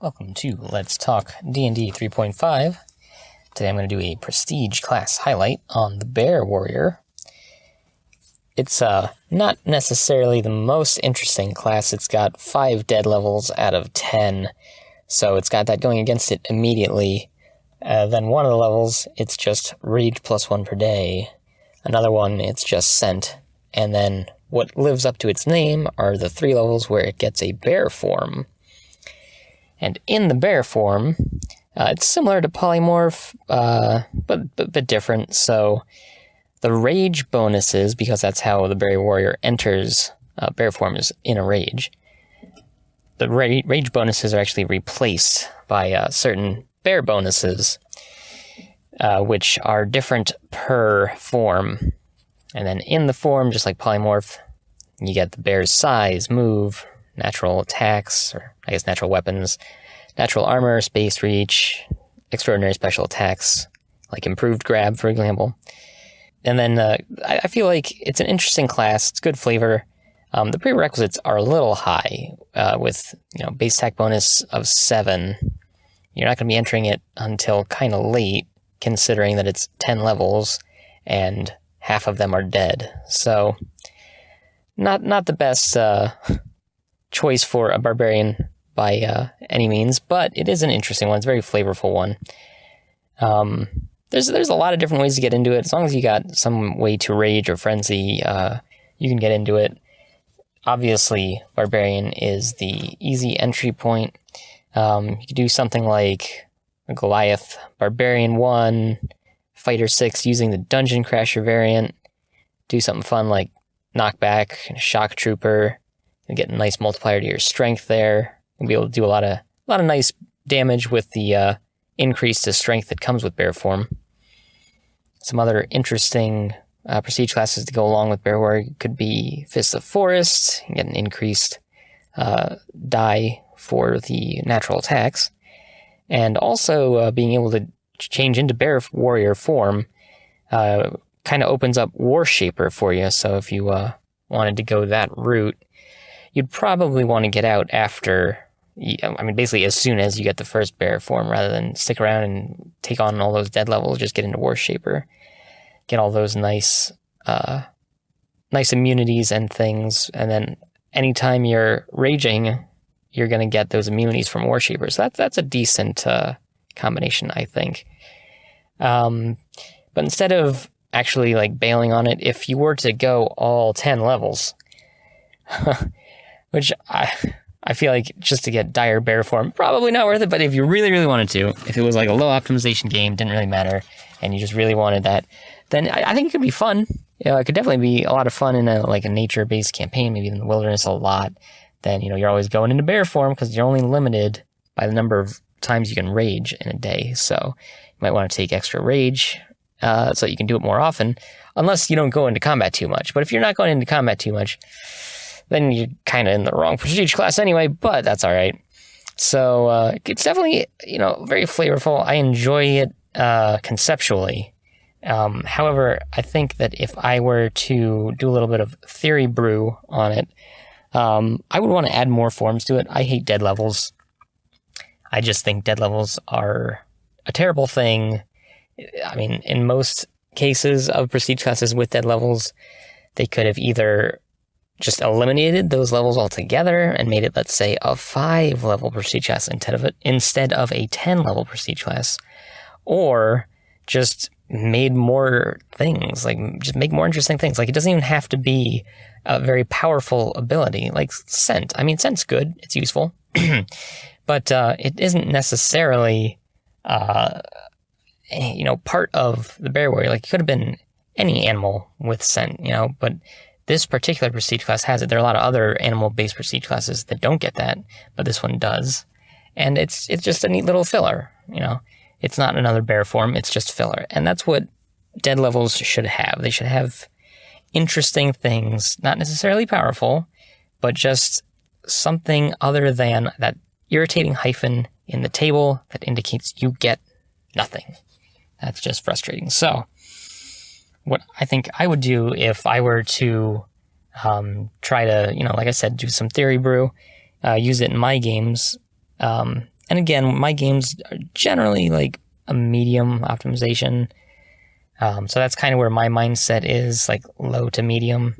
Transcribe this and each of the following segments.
Welcome to Let's Talk D&D 3.5. Today I'm going to do a Prestige class highlight on the Bear Warrior. It's not necessarily the most interesting class. It's got 5 dead levels out of 10, so it's got that going against it immediately. Then one of the levels, it's just Rage +1 per day. Another one, it's just Scent. And then what lives up to its name are the 3 levels where it gets a bear form. And in the bear form, it's similar to Polymorph, but different. So the rage bonuses, because that's how the Bear Warrior enters bear form, is in a rage. The rage bonuses are actually replaced by certain bear bonuses, which are different per form. And then in the form, just like Polymorph, you get the bear's size, move, natural attacks, or I guess natural weapons, natural armor, space reach, extraordinary special attacks, like improved grab, for example. And then I feel like it's an interesting class. It's good flavor. The prerequisites are a little high, with base attack bonus of 7. You're not going to be entering it until kind of late, considering that it's 10 levels and half of them are dead. So not the best choice for a barbarian by any means, but it is an interesting one. It's a very flavorful one. There's a lot of different ways to get into it. As long as you got some way to rage or frenzy, you can get into it. Obviously, barbarian is the easy entry point. You could do something like a Goliath Barbarian 1, Fighter 6 using the Dungeon Crasher variant. Do something fun like Knockback, Shock Trooper, and get a nice multiplier to your strength there. You'll be able to do a lot of nice damage with the increase to strength that comes with bear form. Some other interesting prestige classes to go along with Bear Warrior could be Fist of Forest. You get an increased die for the natural attacks. And also being able to change into Bear Warrior form kind of opens up War Shaper for you. So if you wanted to go that route, you'd probably want to get out after, basically as soon as you get the first bear form, rather than stick around and take on all those dead levels. Just get into War Shaper, get all those nice immunities and things, and then anytime you're raging, you're going to get those immunities from War Shaper. So that's a decent combination, I think. But instead of actually like bailing on it, if you were to go all 10 levels, which I feel like just to get dire bear form, probably not worth it, but if you really, really wanted to, if it was like a low optimization game, didn't really matter, and you just really wanted that, then I think it could be fun. It could definitely be a lot of fun in a nature-based campaign, maybe in the wilderness a lot. Then, you're always going into bear form because you're only limited by the number of times you can rage in a day. So you might want to take extra rage so that you can do it more often, unless you don't go into combat too much. But if you're not going into combat too much, then you're kind of in the wrong prestige class anyway, but that's all right. So it's definitely, very flavorful. I enjoy it conceptually. However, I think that if I were to do a little bit of theory brew on it, I would want to add more forms to it. I hate dead levels. I just think dead levels are a terrible thing. In most cases of prestige classes with dead levels, they could have either just eliminated those levels altogether and made it, let's say, a 5-level prestige class instead of a 10-level prestige class, or just made more things, just make more interesting things. It doesn't even have to be a very powerful ability, like Scent. Scent's good, it's useful, but it isn't necessarily, part of the Bear Warrior. It could have been any animal with Scent, but this particular prestige class has it. There are a lot of other animal-based prestige classes that don't get that, but this one does. And it's just a neat little filler, It's not another bear form, it's just filler. And that's what dead levels should have. They should have interesting things, not necessarily powerful, but just something other than that irritating hyphen in the table that indicates you get nothing. That's just frustrating. So what I think I would do if I were to try to, like I said, do some theory brew, use it in my games, and And again, my games are generally like a medium optimization. So that's kind of where my mindset is, like low to medium.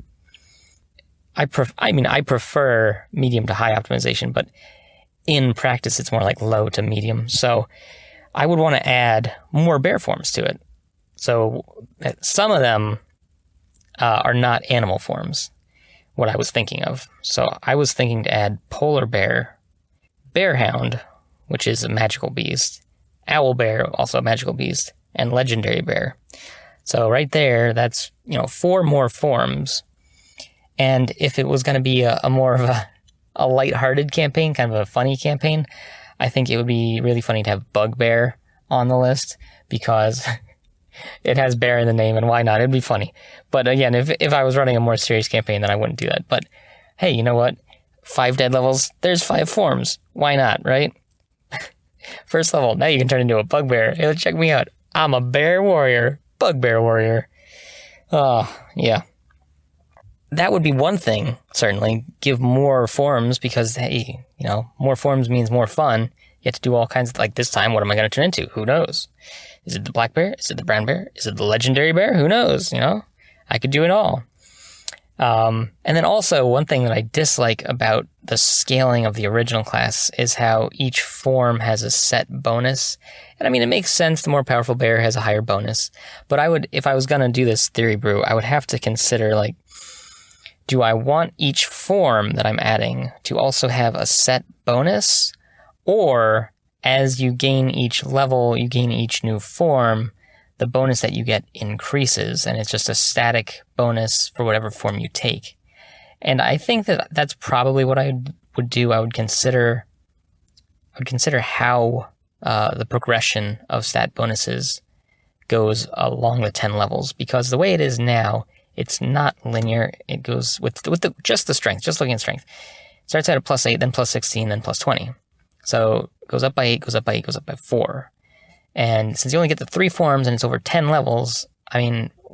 I prefer medium to high optimization, but in practice, it's more like low to medium. So I would want to add more bear forms to it. So some of them are not animal forms, what I was thinking of. So I was thinking to add polar bear, bear hound, which is a magical beast, owl bear, also a magical beast, and legendary bear. So right there, that's, 4 more forms. And if it was going to be a more of a lighthearted campaign, kind of a funny campaign, I think it would be really funny to have bugbear on the list, because it has bear in the name, and why not? It'd be funny. But again, if I was running a more serious campaign, then I wouldn't do that. But hey, you know what? 5 dead levels, there's 5 forms. Why not, right? First level, now you can turn into a bugbear. Hey, check me out. I'm a bear warrior, bugbear warrior. Oh, yeah. That would be one thing, certainly. Give more forms, because, hey, more forms means more fun. You have to do all kinds of, like this time, what am I going to turn into? Who knows? Is it the black bear? Is it the brown bear? Is it the legendary bear? Who knows? I could do it all. And then also, one thing that I dislike about the scaling of the original class is how each form has a set bonus. And it makes sense. The more powerful bear has a higher bonus. But if I was going to do this theory brew, I would have to consider, like, do I want each form that I'm adding to also have a set bonus? Or as you gain each level, you gain each new form, the bonus that you get increases, and it's just a static bonus for whatever form you take. And I think that that's probably what I would do. I would consider how the progression of stat bonuses goes along the 10 levels, because the way it is now, it's not linear. It goes with just the strength, just looking at strength. It starts out at +8, then +16, then +20. So it goes up by 8, goes up by 8, goes up by 4. And since you only get the 3 forms and it's over 10 levels,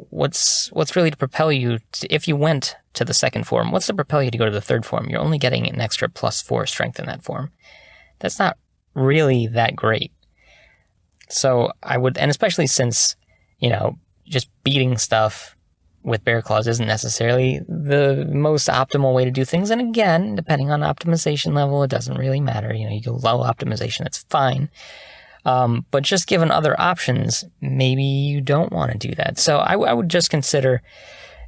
what's really to propel you if you went to the second form, what's to propel you to go to the third form? You're only getting an extra +4 strength in that form. That's not really that great. So I would, and especially since, just beating stuff with bear claws isn't necessarily the most optimal way to do things. And again, depending on optimization level, it doesn't really matter. You go low optimization, that's fine. But just given other options, maybe you don't want to do that. So I would just consider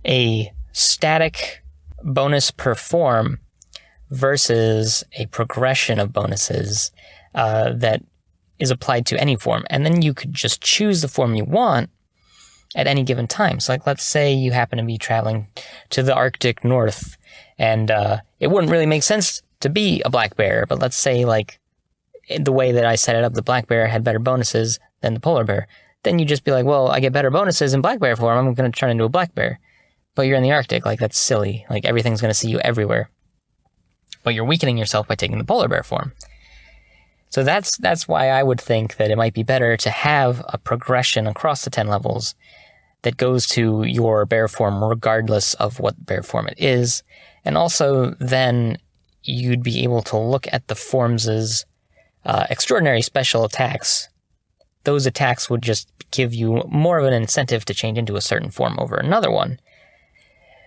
a static bonus per form versus a progression of bonuses that is applied to any form. And then you could just choose the form you want at any given time. So let's say you happen to be traveling to the Arctic North, and it wouldn't really make sense to be a black bear, but let's say the way that I set it up, the black bear had better bonuses than the polar bear. Then you just be like, well, I get better bonuses in black bear form, I'm going to turn into a black bear. But you're in the Arctic, that's silly. Everything's going to see you everywhere. But you're weakening yourself by taking the polar bear form. So that's why I would think that it might be better to have a progression across the 10 levels that goes to your bear form regardless of what bear form it is. And also then you'd be able to look at the forms' extraordinary special attacks. Those attacks would just give you more of an incentive to change into a certain form over another one.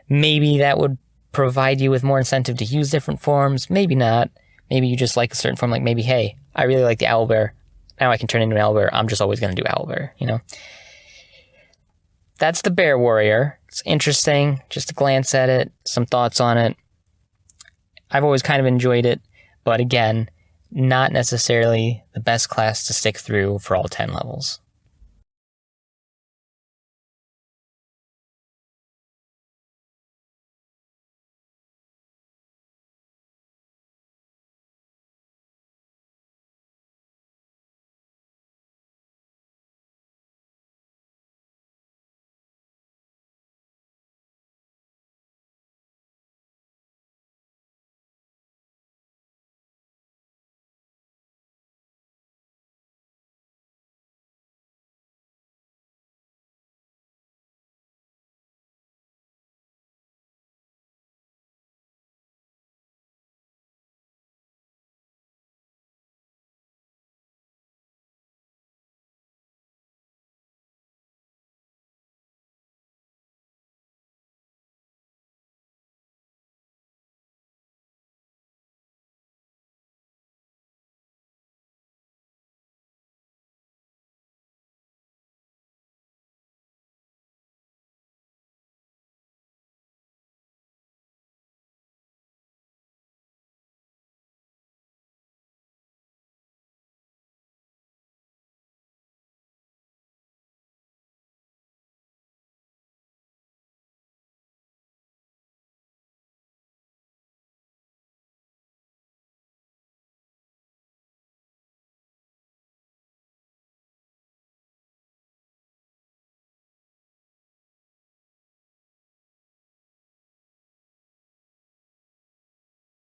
Maybe that would provide you with more incentive to use different forms. Maybe not. Maybe you just like a certain form. Like maybe, hey, I really like the owlbear. Now I can turn into an owlbear. I'm just always going to do owlbear, That's the bear warrior. It's interesting. Just to glance at it, some thoughts on it. I've always kind of enjoyed it, but again, not necessarily the best class to stick through for all 10 levels.